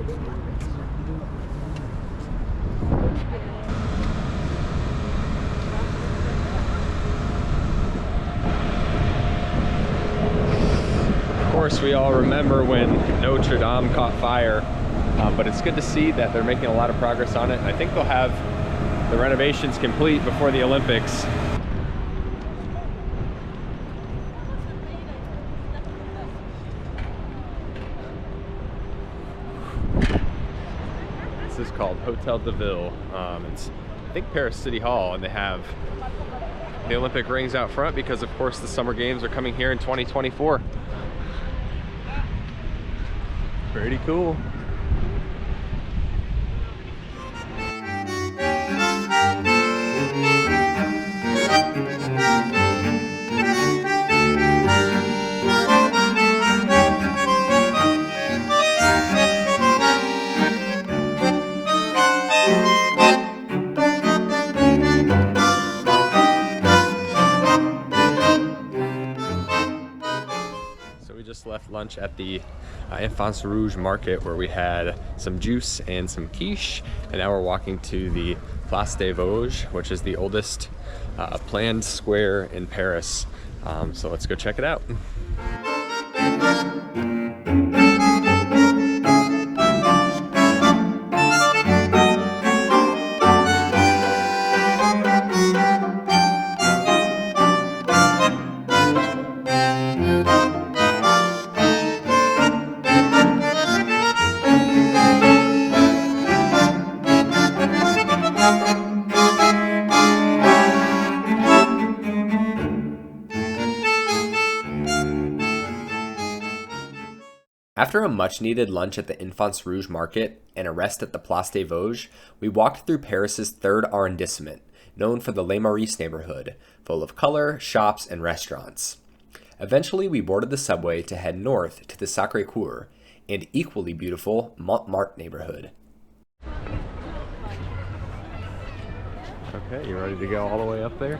Of course, we all remember when Notre Dame caught fire, but it's good to see that they're making a lot of progress on it. I think they'll have the renovations complete before the Olympics. This is called Hotel de Ville. It's, I think, Paris City Hall, and they have the Olympic rings out front because, of course, the Summer Games are coming here in 2024. Pretty cool. Left lunch at the Enfants Rouge market, where we had some juice and some quiche, and now we're walking to the Place des Vosges, which is the oldest planned square in Paris. So let's go check it out. After a much-needed lunch at the Enfants Rouge market and a rest at the Place des Vosges, we walked through Paris's 3rd arrondissement, known for the Marais Neighborhood, full of color, shops, and restaurants. Eventually, we boarded the subway to head north to the Sacre Couer and equally beautiful Montmartre neighborhood. Okay, you ready to go all the way up there?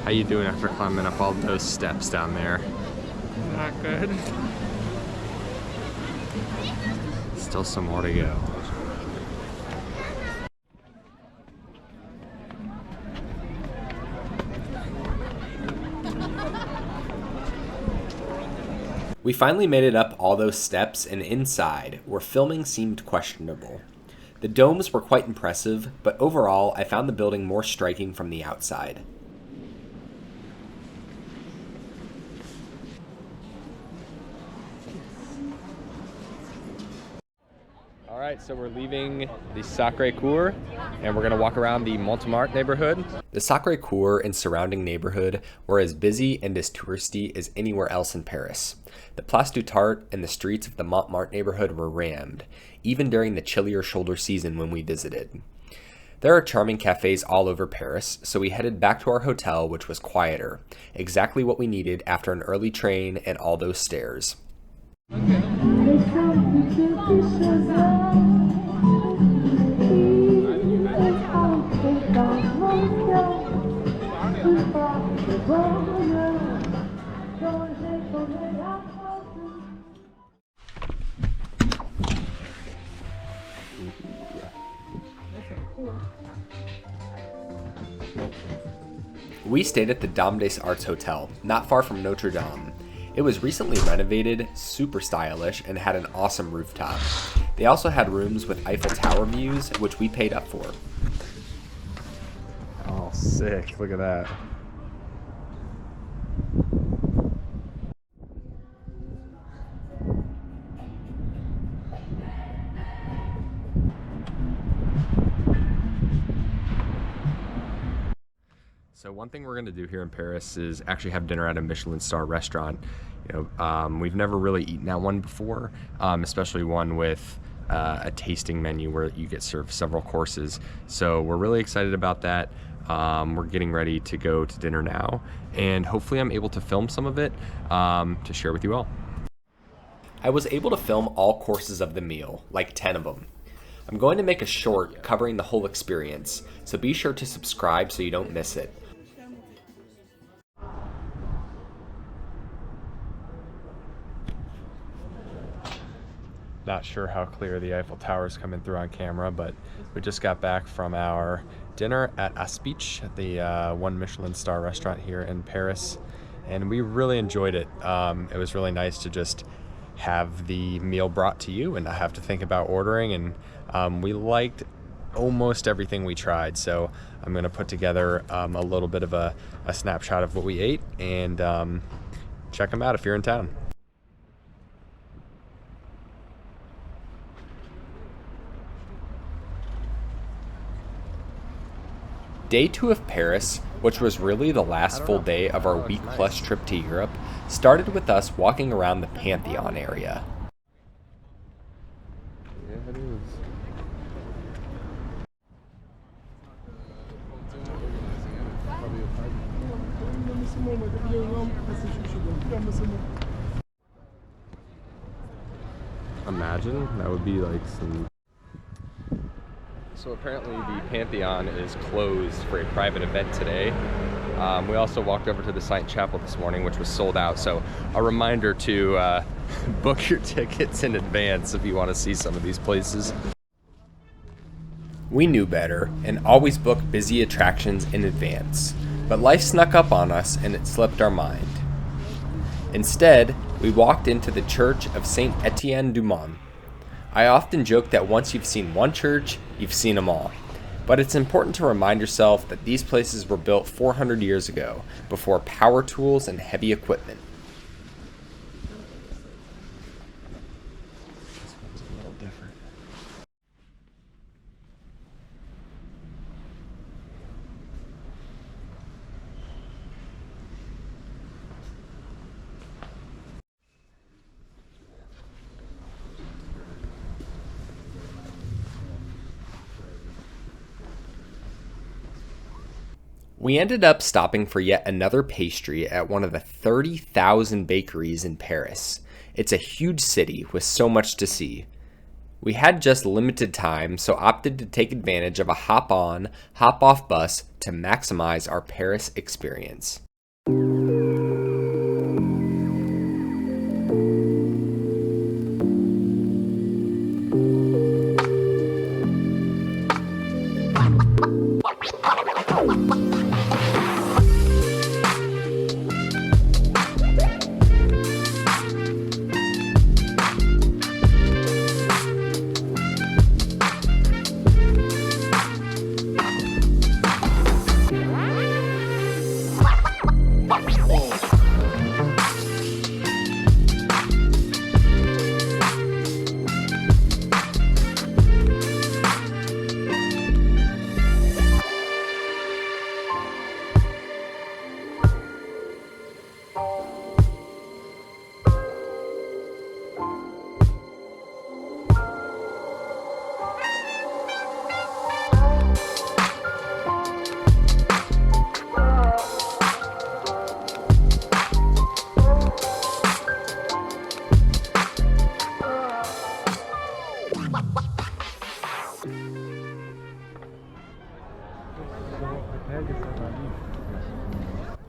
How you doing after climbing up all those steps down there? Not good. Still some more to go. We finally made it up all those steps and inside, where filming seemed questionable. The domes were quite impressive, but overall I found the building more striking from the outside. Alright, so we're leaving the Sacre Couer and we're going to walk around the Montmartre neighborhood. The Sacre Couer and surrounding neighborhood were as busy and as touristy as anywhere else in Paris. The Place du Tart and the streets of the Montmartre neighborhood were rammed, even during the chillier shoulder season when we visited. There are charming cafes all over Paris, so we headed back to our hotel, which was quieter, exactly what we needed after an early train and all those stairs. We stayed at the Dame des Arts Hotel, not far from Notre Dame. It was recently renovated, super stylish, and had an awesome rooftop. They also had rooms with Eiffel Tower views, which we paid up for. Oh, sick. Look at that. So one thing we're going to do here in Paris is actually have dinner at a Michelin star restaurant. We've never really eaten at one before, especially one with a tasting menu where you get served several courses. So we're really excited about that. We're getting ready to go to dinner now, and hopefully I'm able to film some of it to share with you all. I was able to film all courses of the meal, like 10 of them. I'm going to make a short covering the whole experience, so be sure to subscribe so you don't miss it. Not sure how clear the Eiffel Tower is coming through on camera, but we just got back from our dinner at ASPIC, the one Michelin star restaurant here in Paris, and we really enjoyed it. It was really nice to just have the meal brought to you and not have to think about ordering, and we liked almost everything we tried, so I'm going to put together a little bit of a snapshot of what we ate, and check them out if you're in town. Day 2 of Paris, which was really the last full day of our week-plus trip to Europe, started with us walking around the Pantheon area. Yeah, it is. Imagine, that would be like some... So apparently the Pantheon is closed for a private event today. We also walked over to the Saint Chapel this morning, which was sold out. So a reminder to book your tickets in advance if you want to see some of these places. We knew better and always booked busy attractions in advance, but life snuck up on us and it slipped our mind. Instead, we walked into the Church of Saint Etienne du Mont. I often joke that once you've seen one church, you've seen them all. But it's important to remind yourself that these places were built 400 years ago, before power tools and heavy equipment. This one's a little different. We ended up stopping for yet another pastry at one of the 30,000 bakeries in Paris. It's a huge city with so much to see. We had just limited time, so opted to take advantage of a hop-on, hop-off bus to maximize our Paris experience.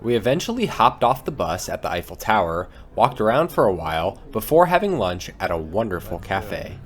We eventually hopped off the bus at the Eiffel Tower, walked around for a while before having lunch at a wonderful cafe.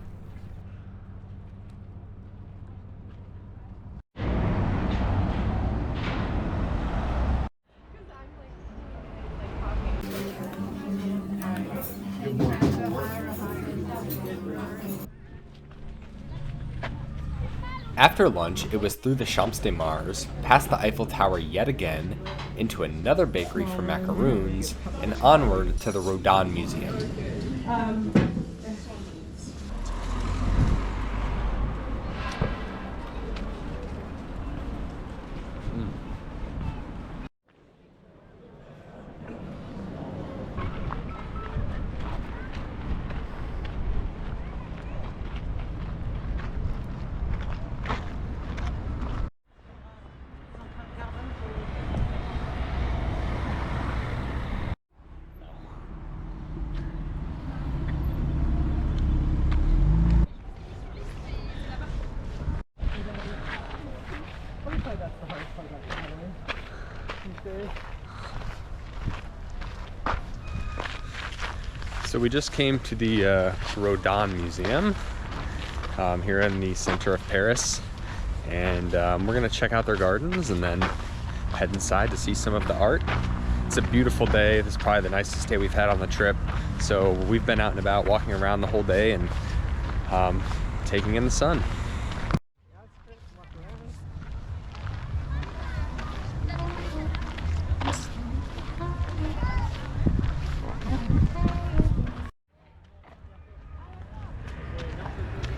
After lunch, it was through the Champs Elysees, past the Eiffel Tower yet again, into another bakery for macaroons, and onward to the Rodin Museum. So we just came to the Rodin Museum here in the center of Paris, and we're gonna check out their gardens and then head inside to see some of the art. It's a beautiful day. This is probably the nicest day we've had on the trip. So we've been out and about walking around the whole day and taking in the sun.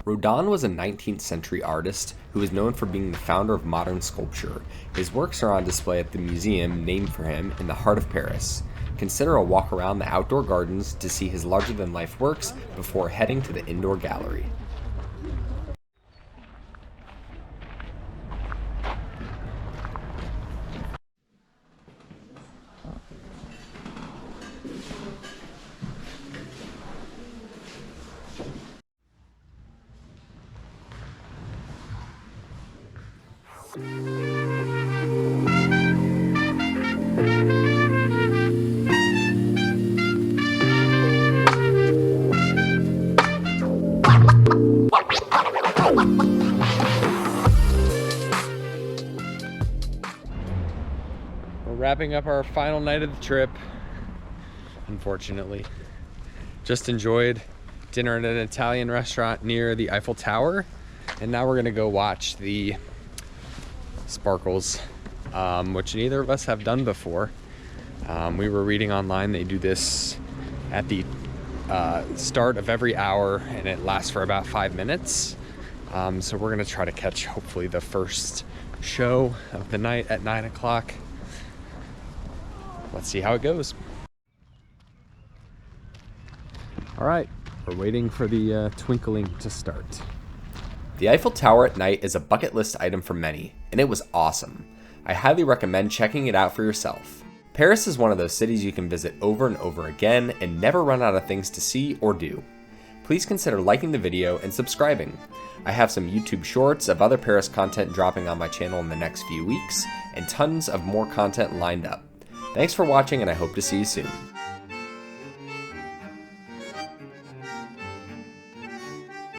Rodin was a 19th century artist who is known for being the founder of modern sculpture. His works are on display at the museum named for him in the heart of Paris. Consider a walk around the outdoor gardens to see his larger-than-life works before heading to the indoor gallery. We're wrapping up our final night of the trip, unfortunately. Just enjoyed dinner at an Italian restaurant near the Eiffel Tower, and now we're gonna go watch the sparkles, which neither of us have done before. We were reading online they do this at the start of every hour, and it lasts for about 5 minutes. So we're gonna try to catch hopefully the first show of the night at 9 o'clock. Let's see how it goes. All right, we're waiting for the twinkling to start. The Eiffel Tower at night is a bucket list item for many, and it was awesome. I highly recommend checking it out for yourself. Paris is one of those cities you can visit over and over again and never run out of things to see or do. Please consider liking the video and subscribing. I have some YouTube shorts of other Paris content dropping on my channel in the next few weeks, and tons of more content lined up. Thanks for watching, and I hope to see you soon.